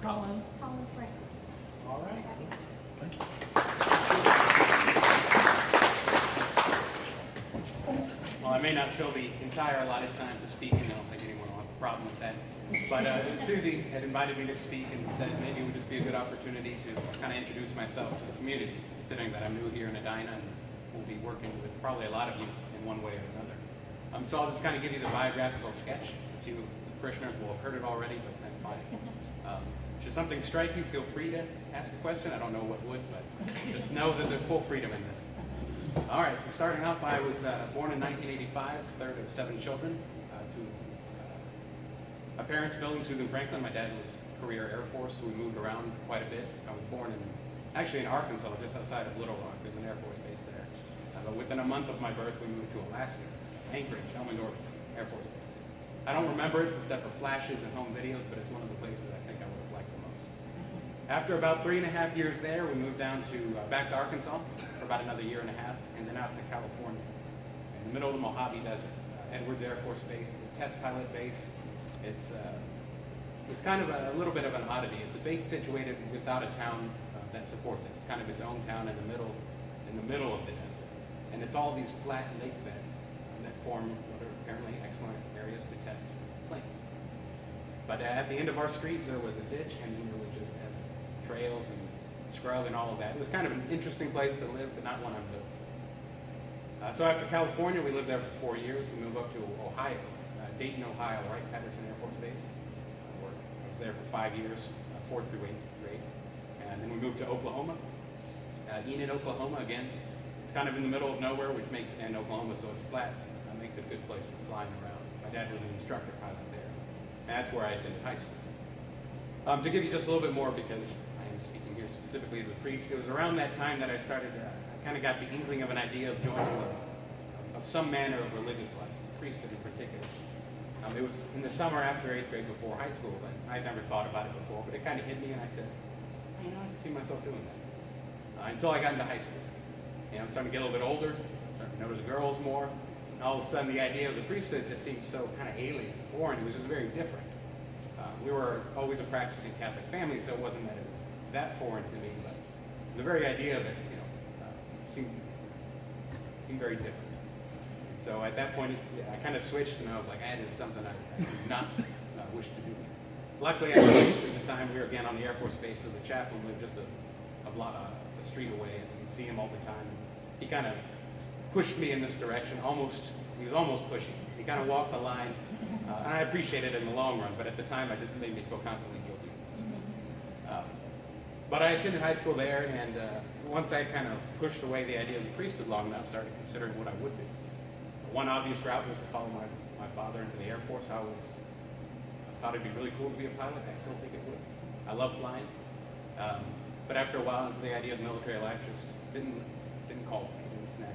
Colin. Colin Frank. All right. Well, I may not fill the entire allotted time for speaking. I don't think anyone will have a problem with that. But Susie had invited me to speak and said maybe it would just be a good opportunity to kind of introduce myself to the community, considering that I'm new here in Edina and will be working with probably a lot of you in one way or another. So I'll just kind of give you the biographical sketch. A few of the parishioners will have heard it already, but that's fine. Should something strike you, feel free to ask a question. I don't know what would, but just know that there's full freedom in this. All right, so starting off, I was born in 1985, third of 7 children. My parents, Bill and Susan Franklin. My dad was career Air Force, so we moved around quite a bit. I was born actually in Arkansas, just outside of Little Rock. There's an Air Force base there. But within a month of my birth, we moved to Alaska, Anchorage, Elmendorf Air Force Base. I don't remember it except for flashes and home videos, but it's one of the places I think I would have liked the most. After about 3.5 years there, we moved down to back to Arkansas for about another 1.5 years, and then out to California, in the middle of the Mojave Desert. Edwards Air Force Base. It's a test pilot base. It's kind of a little bit of an oddity. It's a base situated without a town that supports it. It's kind of its own town in the middle of the desert, and it's all these flat lake beds that form what are apparently excellent areas to test planes. But at the end of our street, there was a ditch, and then there was just trails and scrub and all of that. It was kind of an interesting place to live, but not one I'm built for. So after California, we lived there for 4 years. We moved up to Ohio, Dayton, Ohio, Wright-Patterson Air Force Base. I was there for 5 years, 4th through 8th grade. And then we moved to Oklahoma, Enid, Oklahoma. Again, it's kind of in the middle of nowhere, which makes, and Oklahoma, so it's flat. Makes it a good place for flying around. My dad was an instructor pilot there. And that's where I attended high school. To give you just a little bit more, because I am speaking here specifically as a priest, it was around that time that I started, I kind of got the inkling of an idea of joining of some manner of religious life, priesthood in particular. It was in the summer after 8th grade before high school, but I'd never thought about it before, but it kind of hit me and I said, I can see myself doing that. Until I got into high school. I'm starting to get a little bit older, starting to notice girls more, and all of a sudden the idea of the priesthood just seemed so kind of alien, foreign. It was just very different. We were always a practicing Catholic family, so it wasn't that it was that foreign to me, but the very idea of it, seemed very different. So at that point, I kind of switched, and I was like, that is something I do not wish to do. Luckily, I was at the time, we were again on the Air Force Base, so the chaplain lived just a street away, and we could see him all the time. He kind of pushed me in this direction, he was almost pushing. He kind of walked the line, and I appreciated it in the long run, but at the time, it made me feel constantly guilty. But I attended high school there, and once I kind of pushed away the idea of the priesthood long enough, started considering what I would do. One obvious route was to follow my father into the Air Force. I thought it'd be really cool to be a pilot. I still think it would. I love flying. But after a while, into the idea of military life just didn't call me, didn't snap me.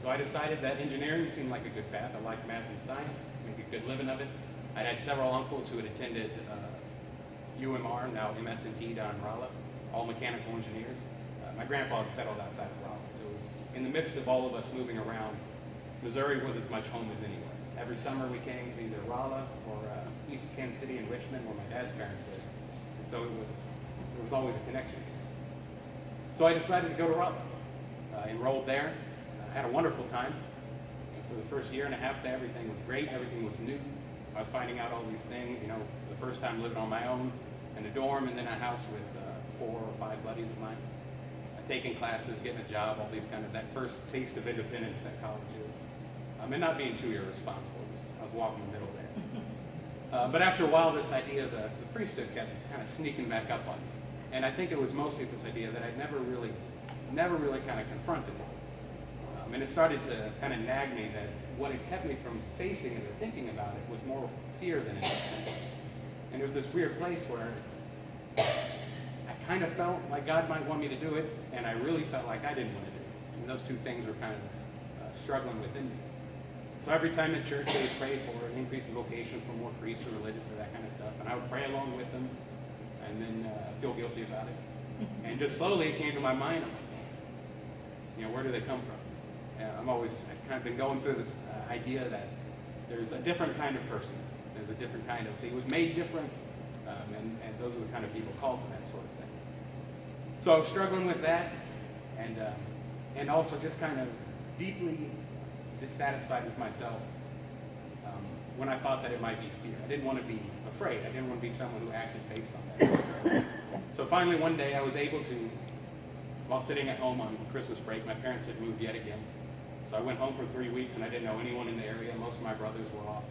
So I decided that engineering seemed like a good path. I liked math and science, make a good living of it. I had several uncles who had attended UMR, now MS&T down in Rolla, all mechanical engineers. My grandpa had settled outside of Rolla, so it was in the midst of all of us moving around, Missouri was as much home as anywhere. Every summer we came to either Rolla or East Kansas City and Richmond, where my dad's parents lived. And so there was always a connection. So I decided to go to Rolla. Enrolled there. Had a wonderful time. For the first 1.5 years there, everything was great. Everything was new. I was finding out all these things, for the first time living on my own in a dorm and then a house with 4 or 5 buddies of mine. Taking classes, getting a job, all these that first taste of independence that college is. And not being too irresponsible. I was walking the middle there. But after a while, this idea of the priesthood kept kind of sneaking back up on me. And I think it was mostly this idea that I'd never really kind of confronted it. And it started to kind of nag me that what had kept me from facing it or thinking about it was more fear than anything. And it was this weird place where I kind of felt like God might want me to do it, and I really felt like I didn't want to do it. And those two things were kind of struggling within me. So every time at church, they would pray for an increase in vocations for more priests or religious or that kind of stuff. And I would pray along with them and then feel guilty about it. And just slowly it came to my mind, I'm like, where do they come from? I've kind of been going through this idea that there's a different kind of person. There's a different kind of, he was made different. and those are the kind of people called to that sort of thing. So I was struggling with that, and also just kind of deeply dissatisfied with myself when I thought that it might be fear. I didn't want to be afraid. I didn't want to be someone who acted based on that. So finally one day I was able to, while sitting at home on Christmas break, my parents had moved yet again. So I went home for 3 weeks and I didn't know anyone in the area. Most of my brothers were off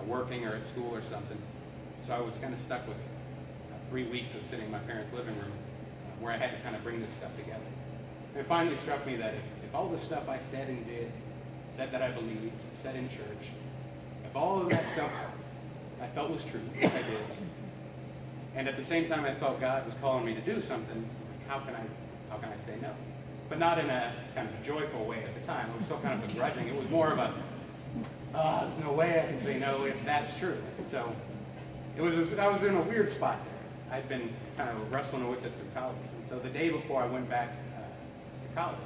working or at school or something. So I was kind of stuck with 3 weeks of sitting in my parents' living room where I had to kind of bring this stuff together. And it finally struck me that if all the stuff I said and did, said that I believed, said in church, if all of that stuff I felt was true, which I did, and at the same time I felt God was calling me to do something, how can I say no? But not in a kind of a joyful way at the time. It was still kind of begrudging. It was more of a, there's no way I can say no if that's true. So I was in a weird spot there. I'd been kind of wrestling with it through college. And so the day before I went back to college,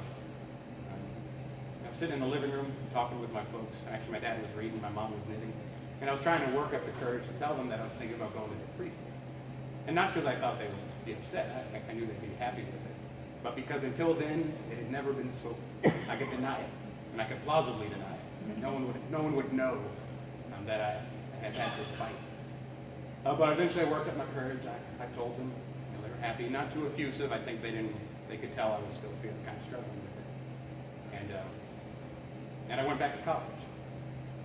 I was sitting in the living room talking with my folks. Actually, my dad was reading, my mom was knitting. And I was trying to work up the courage to tell them that I was thinking about going to the priesthood. And not because I thought they would be upset. I knew they'd be happy with it. But because until then, it had never been spoken. I could deny it. And I could plausibly deny it. No one would know that I had had this fight. But eventually I worked up my courage. I told them, they were happy. Not too effusive. I think they could tell I was still feeling kind of struggling with it. And I went back to college.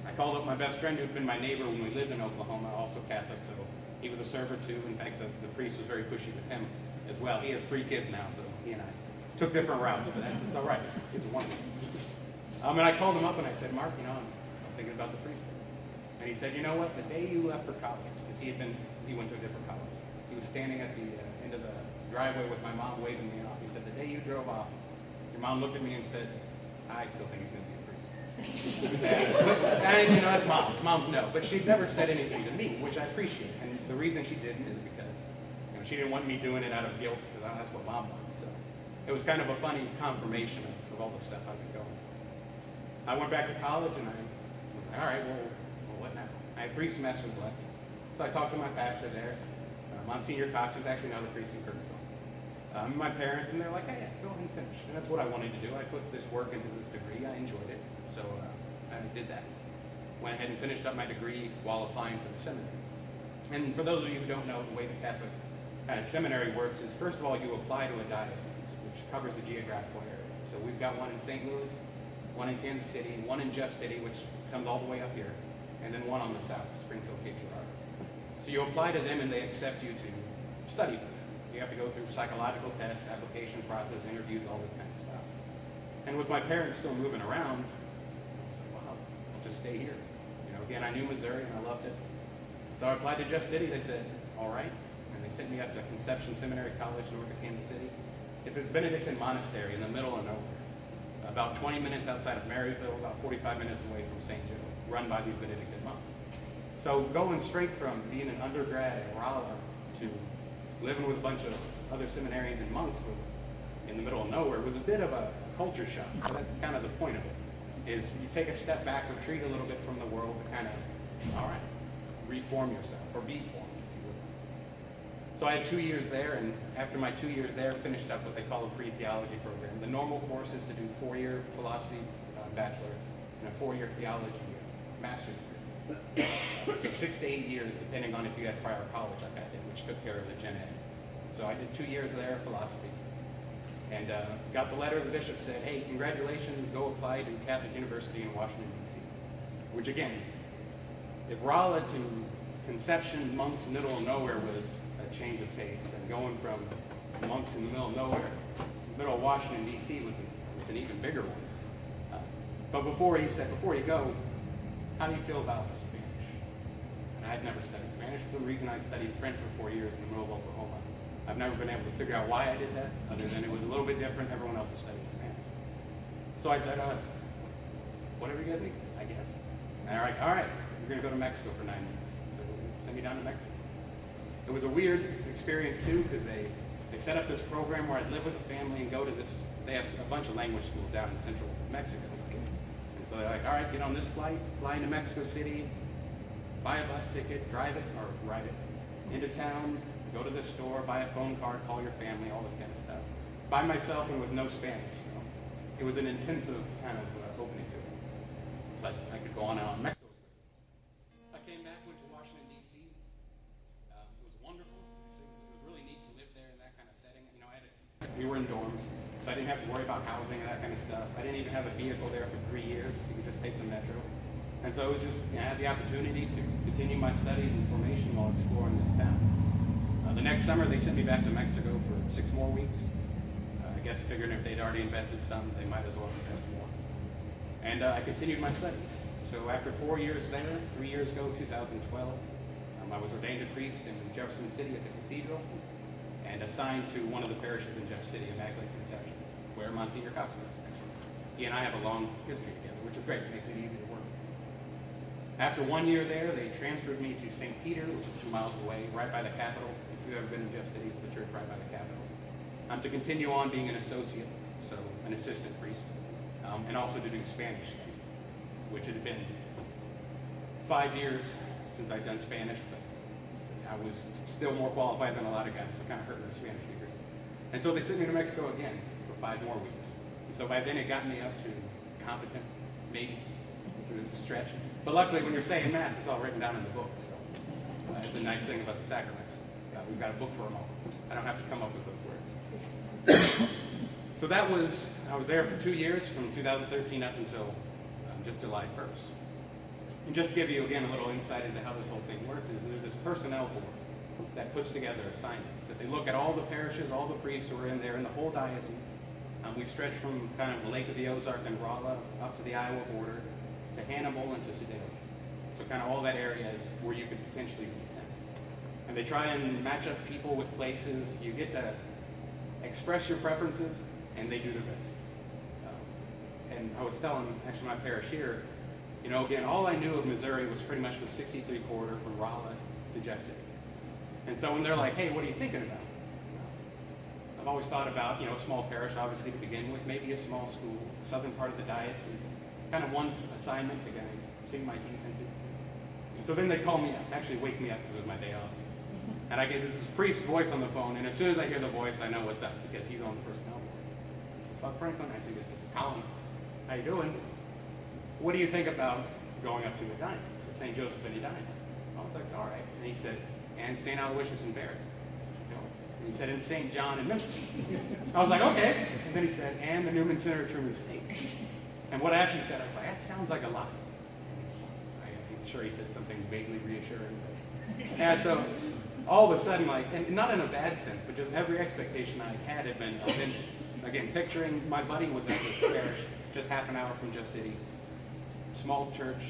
I called up my best friend who'd been my neighbor when we lived in Oklahoma, also Catholic, so he was a server too. In fact, the priest was very pushy with him as well. He has 3 kids now, so he and I took different routes, but it's all right. It's wonderful. And I called him up and I said, Mark, I'm thinking about the priesthood. And he said, you know what? The day you left for college, because he went to a different college. He was standing at the end of the driveway with my mom waving me off. He said, the day you drove off, your mom looked at me and said, I still think he's going to be a priest. And that's moms. Moms know. But she'd never said anything to me, which I appreciate. And the reason she didn't is because she didn't want me doing it out of guilt, because that's what mom wants. So it was kind of a funny confirmation of all the stuff I've been going through. I went back to college and I was like, all right, well, what now? I had 3 semesters left. So I talked to my pastor there, Monsignor Cox, who's actually now the priest in Kirksville. My parents, and they're like, hey, go ahead and finish. And that's what I wanted to do. I put this work into this degree. I enjoyed it. So I did that. Went ahead and finished up my degree while applying for the seminary. And for those of you who don't know, the way the Catholic kind of seminary works is, first of all, you apply to a diocese, which covers the geographical area. So we've got one in St. Louis, one in Kansas City, one in Jeff City, which comes all the way up here, and then one on the south, Springfield, Cape Girardeau. So you apply to them and they accept you to study for them. You have to go through psychological tests, application process, interviews, all this kind of stuff. And with my parents still moving around, I was like, wow, I'll just stay here. Again, I knew Missouri and I loved it. So I applied to Jeff City. They said, all right. And they sent me up to Conception Seminary College, north of Kansas City. It's this Benedictine monastery in the middle of nowhere. About 20 minutes outside of Maryville, about 45 minutes away from St. Joe, run by these Benedictine monks. So going straight from being an undergrad at Raleigh to living with a bunch of other seminarians and monks was in the middle of nowhere was a bit of a culture shock. So that's kind of the point of it, is you take a step back, retreat a little bit from the world to kind of, all right, reform yourself, or be formed, if you will. So I had 2 years there, and after my 2 years there, finished up what they call a pre-theology program. The normal course is to do 4-year philosophy bachelor and a 4-year theology master's degree. So 6 to 8 years, depending on if you had prior college like I did, which took care of the gen ed. So I did 2 years there, philosophy, and got the letter. The bishop said, hey, congratulations, go apply to Catholic University in Washington, D.C. Which again, if Raleigh to Conception, monks in the middle of nowhere was a change of pace, and going from monks in the middle of nowhere, middle of Washington, D.C. was an even bigger one. But before he said, before you go, how do you feel about Spanish? And I had never studied Spanish. For the reason I'd studied French for 4 years in the middle of Oklahoma. I've never been able to figure out why I did that, other than it was a little bit different. Everyone else was studying Spanish. So I said, whatever you guys need, I guess. And they're like, all right, you're going to go to Mexico for 9 weeks. So send me down to Mexico. It was a weird experience, too, because they set up this program where I'd live with a family and go to this. They have a bunch of language schools down in central Mexico. And so they're like, all right, get on this flight, fly into Mexico City, buy a bus ticket, drive it, or ride it, into town, go to the store, buy a phone card, call your family, all this kind of stuff. By myself and with no Spanish. So it was an intensive kind of opening to it. But I could go on and on. Mexico was good. I came back, went to Washington, D.C. It was wonderful. It was really neat to live there in that kind of setting. You know, we were in dorms, so I didn't have to worry about housing and that kind of stuff. I didn't even have a vehicle there for 3 years. You could just take the metro. And so it was just, I had the opportunity to continue my studies and formation while exploring this town. The next summer, they sent me back to Mexico for 6 more weeks. I guess figuring if they'd already invested some, they might as well invest more. And I continued my studies. So after 4 years there, 3 years ago, 2012, I was ordained a priest in Jefferson City at the cathedral and assigned to one of the parishes in Jeff City, Immaculate Conception, where Monsignor Cox was, actually. He and I have a long history together, which is great. It makes it easy to work. After 1 year there, they transferred me to St. Peter, which is 2 miles away, right by the Capitol. If you've ever been in Jeff City, it's the church right by the Capitol. To continue on being an associate, so an assistant priest, and also to do Spanish, which it had been 5 years since I'd done Spanish, but I was still more qualified than a lot of guys, so it kind of hurt the Spanish speakers. And so they sent me to Mexico again for 5 more weeks. And so by then it got me up to competent, maybe. It was a stretch. But luckily, when you're saying Mass, it's all written down in the book. So it's a nice thing about the sacraments. We've got a book for them all. I don't have to come up with those words. So I was there for 2 years, from 2013 up until just July 1st. And just to give you, again, a little insight into how this whole thing works, is there's this personnel board that puts together assignments, that they look at all the parishes, all the priests who are in there, in the whole diocese. We stretch from kind of the Lake of the Ozark and Rolla up to the Iowa border, to Hannibal and to Sedalia. So kind of all that area is where you could potentially be sent. And they try and match up people with places. You get to express your preferences, and they do their best. And I was telling, actually, my parish here, you know, again, all I knew of Missouri was pretty much the 63 corridor from Rolla to Jeff City. And so when they're like, hey, what are you thinking about? I've always thought about, you know, a small parish, obviously, to begin with, maybe a small school, southern part of the diocese, kind of one assignment to kind of sink my teeth into. And so then they call me up, actually wake me up because it was my day off. And I get this priest's voice on the phone, and as soon as I hear the voice, I know what's up, because he's on the personnel board. He says, Father Franklin, I do this. I said, Colin, how you doing? What do you think about going up to Medina, to St. Joseph and Edina? I was like, all right. And he said, and St. Aloysius and Barrett. And he said, and St. John and Memphis. I was like, okay. And then he said, and the Newman Center at Truman State. And what I actually said, I was like, that sounds like a lot. I'm sure he said something vaguely reassuring. But yeah, so all of a sudden, like, and not in a bad sense, but just every expectation I had been offended. Again, picturing my buddy was at this parish, just half an hour from Jeff City, small church,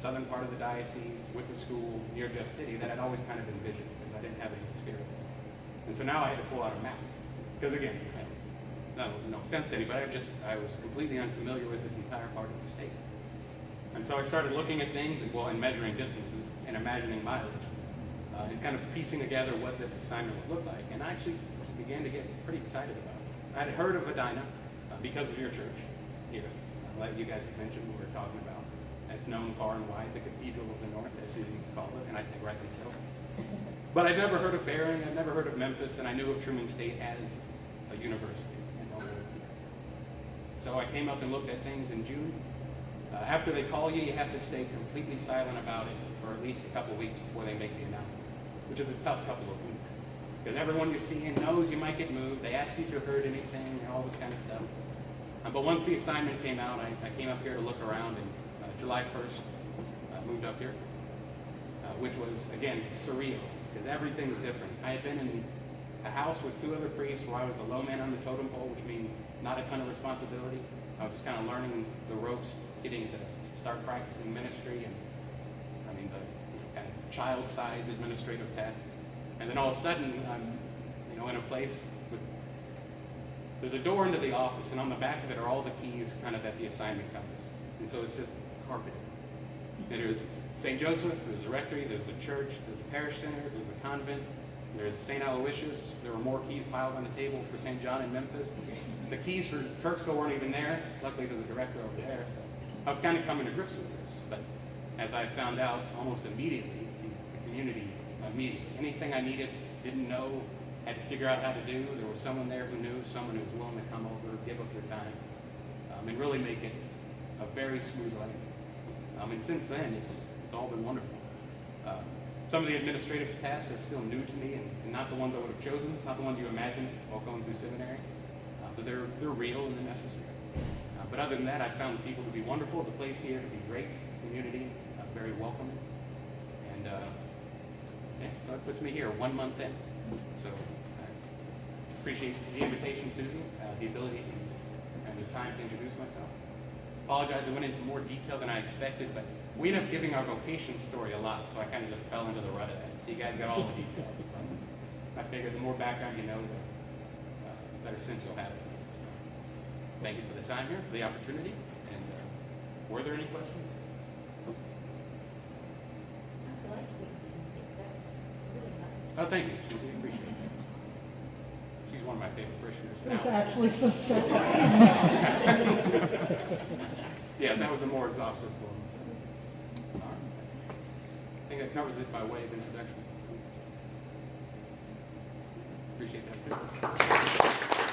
southern part of the diocese, with a school near Jeff City that I'd always kind of envisioned, because I didn't have any experience. And so now I had to pull out a map. Because again, no offense to anybody, I was completely unfamiliar with this entire part of the state. And so I started looking at things and measuring distances and imagining mileage, and kind of piecing together what this assignment would look like. And I actually began to get pretty excited about it. I'd heard of Edina because of your church here. Like you guys have mentioned, we were talking about, as known far and wide, the Cathedral of the North, as Susie calls it, and I think rightly so. But I'd never heard of Barron, I'd never heard of Memphis, and I knew of Truman State as a university. So I came up and looked at things in June. After they call you, you have to stay completely silent about it for at least a couple of weeks before they make the announcements, which is a tough couple of weeks. Because everyone you're seeing knows you might get moved. They ask you if you heard anything and all this kind of stuff. But once the assignment came out, I came up here to look around, and July 1st, moved up here, which was, again, surreal, because everything's different. I had been in a house with 2 other priests where I was the low man on the totem pole, which means not a ton of responsibility. I was just kind of learning the ropes, getting to start practicing ministry, and the kind of child-sized administrative tasks. And then all of a sudden, I'm, in a place with, there's a door into the office, and on the back of it are all the keys kind of that the assignment covers. And so it's just carpeted. And there's St. Joseph, there's the rectory, there's the church, there's the parish center, there's the convent, there's St. Aloysius. There were more keys piled on the table for St. John in Memphis. The keys for Kirksville weren't even there. Luckily, there's a director over there. So I was kind of coming to grips with this. But as I found out almost immediately, the community immediately. Anything I needed, didn't know, had to figure out how to do, there was someone there who knew, someone who was willing to come over, give up their time, and really make it a very smooth landing. And since then, it's all been wonderful. Some of the administrative tasks are still new to me and not the ones I would have chosen. It's not the ones you imagine while going through seminary, but they're real and they're necessary. But other than that, I found the people to be wonderful, the place here to be great, community, very welcoming. And yeah, so it puts me here 1 month in. So I appreciate the invitation, Susan, the ability and the time to introduce myself. Apologize, I went into more detail than I expected, but we ended up giving our vocation story a lot, so I kind of just fell into the rut of that. So you guys got all the details. I figured the more background you know, the better sense you'll have. So, thank you for the time here, for the opportunity. And were there any questions? I like it. That's really nice. Oh, thank you, Susie. Appreciate it. She's one of my favorite parishioners. There's actually some stuff. Yes, that was the more exhaustive form. So. All right. I think that covers it by way of introduction. Appreciate that.